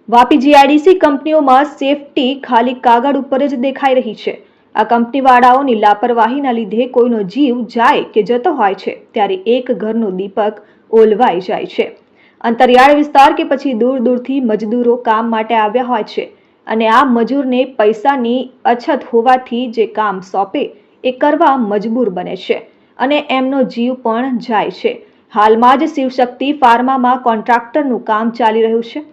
Vapi GIDC કંપનીઓમાં safety ખાલી કાગળ ઉપર જ દેખાઈ રહી છે। આ કંપનીવાળાઓની લાપરવાહીના લીધે કોઈનો જીવ જાય કે જતો હોય છે ત્યારે એક ઘરનો દીપક ઓલવાઈ જાય છે। અંતરિયાળ વિસ્તાર કે પછી દૂર દૂરથી મજદૂરો કામ માટે આવ્યા હોય છે અને આ મજૂરને પૈસાની અછત હોવાથી જે કામ સોંપે એ કરવા મજબૂર બને છે અને એમનો જીવ પણ જાય છે। હાલમાં જ શિવશક્તિ ફાર્મામાં કોન્ટ્રાક્ટરનું કામ ચાલી રહ્યું છે।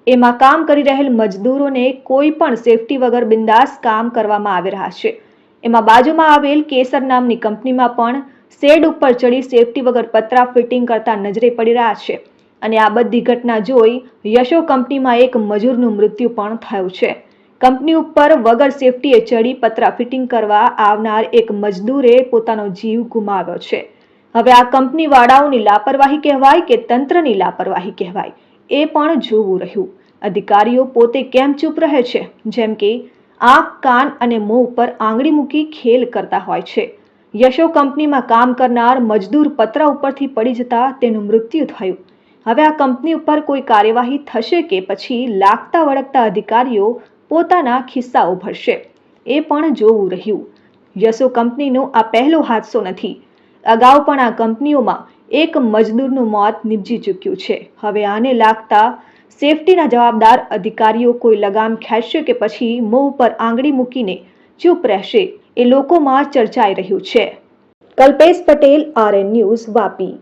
એમાં કામ કરી રહેલ મજદૂરોને કોઈ પણ સેફટી વગર બિંદાસ કામ કરવામાં આવી રહ્યા છે। એમાં બાજુમાં આવેલ કેસર નામની કંપનીમાં પણ શેડ ઉપર ચડી સેફટી વગર પતરા ફિટિંગ કરતા નજરે પડી રહ્યા છે અને આ બધી ઘટના જોઈ યશો કંપનીમાં એક મજૂરનું મૃત્યુ પણ થયું છે। કંપની ઉપર વગર સેફટીએ ચડી પતરા ફિટિંગ કરવા આવનાર એક મજદૂરે પોતાનો જીવ ગુમાવ્યો છે। હવે આ કંપનીવાળાઓની લાપરવાહી કહેવાય કે તંત્રની લાપરવાહી કહેવાય એ પણ જોવું રહ્યું। અધિકારીઓ પોતે કેમ ચૂપ રહે છે? જેમ કે આંખ કાન અને મોં ઉપર આંગળી મૂકી ખેલ કરતા હોય છે। યશો કંપનીમાં કામ કરનાર મજદૂર પતરા ઉપરથી પડી જતા તેનું મૃત્યુ થયું। હવે આ કંપની ઉપર કોઈ કાર્યવાહી થશે કે પછી લાગતા વળગતા અધિકારીઓ પોતાના ખિસ્સાઓ ભરશે એ પણ જોવું રહ્યું। યશો કંપનીનો આ પહેલો હાદસો નથી। અગાઉ પણ આ કંપનીઓમાં એક મજદૂરનું મોત નીપજી ચૂક્યું છે। હવે આને લાગતા સેફટીના જવાબદાર અધિકારીઓ કોઈ લગામ ખેંચશે કે પછી મોં ઉપર આંગળી મૂકીને ચૂપ રહેશે એ લોકોમાં ચર્ચાઈ રહ્યું છે। Kalpesh Patel, RN news, Vapi.